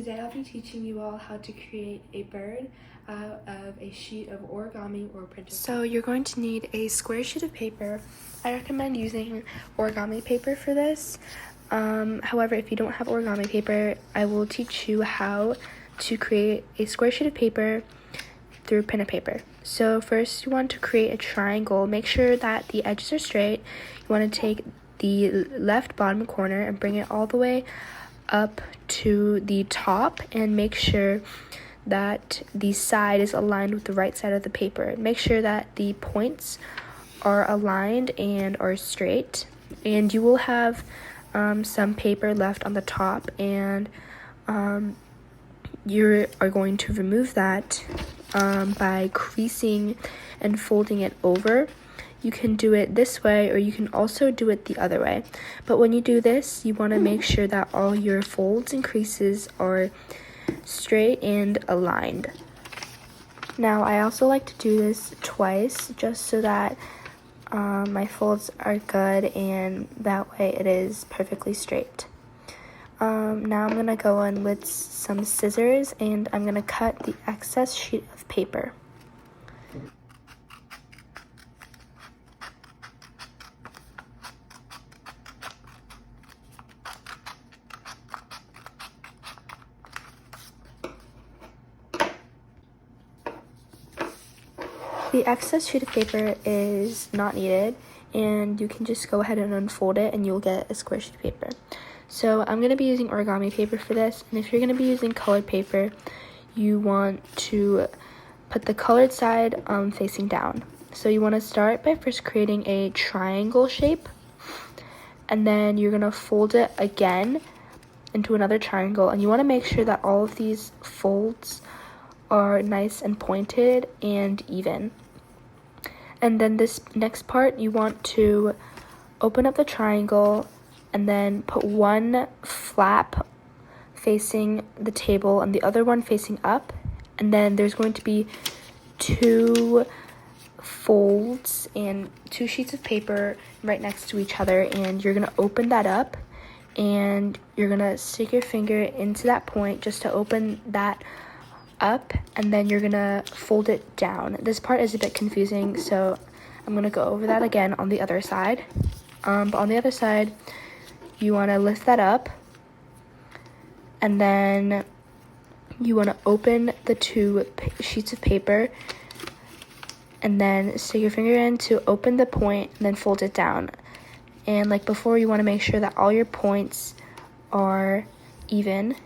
Today I'll be teaching you all how to create a bird out of a sheet of origami or printed. So you're going to need a square sheet of paper. I recommend using origami paper for this. However, if you don't have origami paper, I will teach you how to create a square sheet of paper through pen and paper. So first you want to create a triangle. Make sure that the edges are straight. You want to take the left bottom corner and bring it all the way up to the top and make sure that the side is aligned with the right side of the paper. Make sure that the points are aligned and are straight, and you will have some paper left on the top, and you are going to remove that by creasing and folding it over. You can do it this way, or you can also do it the other way. But when you do this, you want to make sure that all your folds and creases are straight and aligned. Now, I also like to do this twice, just so that my folds are good, and that way it is perfectly straight. Now I'm going to go in with some scissors, and I'm going to cut the excess sheet of paper. The excess sheet of paper is not needed, and you can just go ahead and unfold it and you'll get a square sheet of paper. So I'm going to be using origami paper for this, and if you're going to be using colored paper, you want to put the colored side facing down. So you want to start by first creating a triangle shape, and then you're going to fold it again into another triangle, and you want to make sure that all of these folds are nice and pointed and even. And then this next part, you want to open up the triangle and then put one flap facing the table and the other one facing up, and then there's going to be two folds and two sheets of paper right next to each other, and you're going to open that up and you're going to stick your finger into that point just to open that up, and then you're gonna fold it down. This part is a bit confusing, so I'm gonna go over that again on the other side. But on the other side, you want to lift that up, and then you want to open the two sheets of paper and then stick your finger in to open the point and then fold it down. And like before, you want to make sure that all your points are even.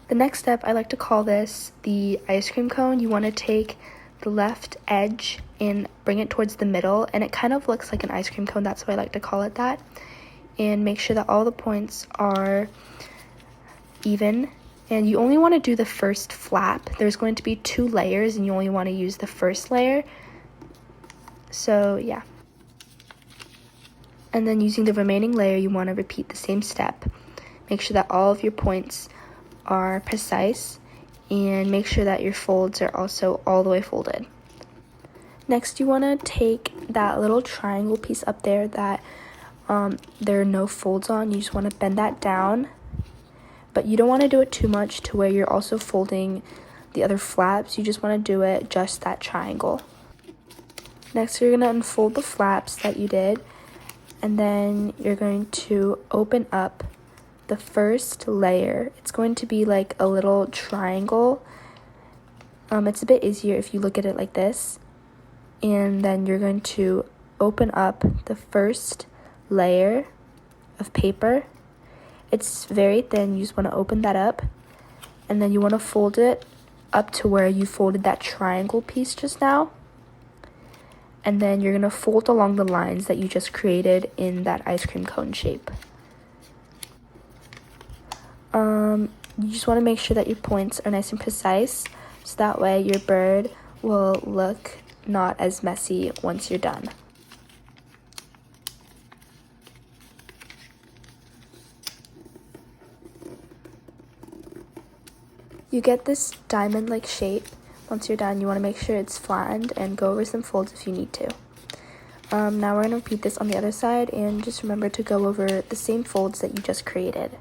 The next step, I like to call this the ice cream cone. You want to take the left edge and bring it towards the middle, and it kind of looks like an ice cream cone. That's why I like to call it that. And make sure that all the points are even. And you only want to do the first flap. There's going to be 2 layers, and you only want to use the first layer. So yeah. And then using the remaining layer, you want to repeat the same step. Make sure that all of your points are precise, and make sure that your folds are also all the way folded. Next, you want to take that little triangle piece up there that there are no folds on. You just want to bend that down, but you don't want to do it too much to where you're also folding the other flaps. You just want to do it just that triangle. Next, you're going to unfold the flaps that you did, and then you're going to open up the first layer. It's going to be like a little triangle. It's a bit easier if you look at it like this. And then you're going to open up the first layer of paper. It's very thin. You just want to open that up, and then you want to fold it up to where you folded that triangle piece just now. And then you're going to fold along the lines that you just created in that ice cream cone shape. You just want to make sure that your points are nice and precise, so that way your bird will look not as messy once you're done. You get this diamond-like shape. Once you're done, you want to make sure it's flattened and go over some folds if you need to. Now we're going to repeat this on the other side, and just remember to go over the same folds that you just created.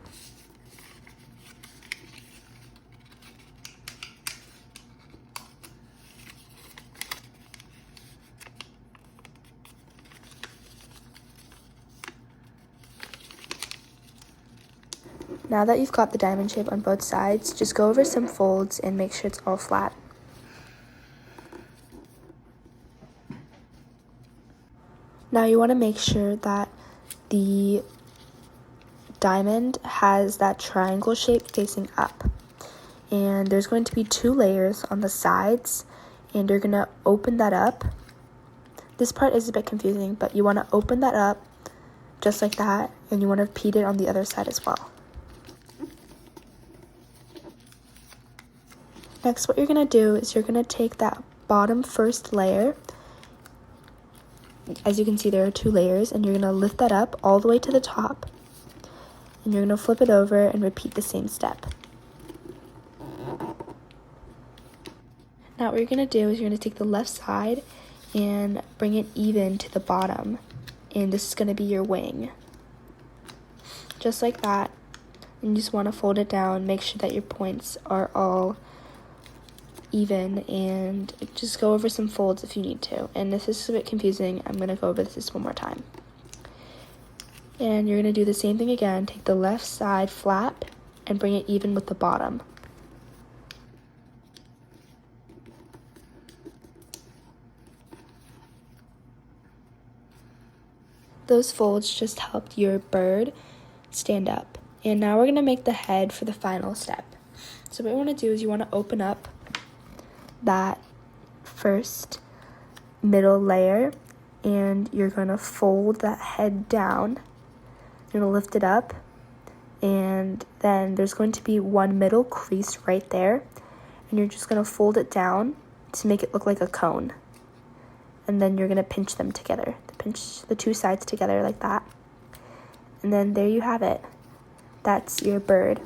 Now that you've got the diamond shape on both sides, just go over some folds and make sure it's all flat. Now you want to make sure that the diamond has that triangle shape facing up. And there's going to be 2 layers on the sides, and you're going to open that up. This part is a bit confusing, but you want to open that up just like that, and you want to repeat it on the other side as well. Next, what you're going to do is you're going to take that bottom first layer. As you can see, there are 2 layers, and you're going to lift that up all the way to the top, and you're going to flip it over and repeat the same step. Now what you're going to do is you're going to take the left side and bring it even to the bottom, and this is going to be your wing. Just like that, and you just want to fold it down, make sure that your points are all even, and just go over some folds if you need to. And if this is a bit confusing, I'm going to go over this one more time. And you're going to do the same thing again. Take the left side flap and bring it even with the bottom. Those folds just helped your bird stand up. And now we're going to make the head for the final step. So what you want to do is you want to open up that first middle layer, and you're going to fold that head down. You're going to lift it up, and then there's going to be one middle crease right there, and you're just going to fold it down to make it look like a cone. And then you're going to pinch them together. Pinch the 2 sides together like that. And then there you have it. That's your bird.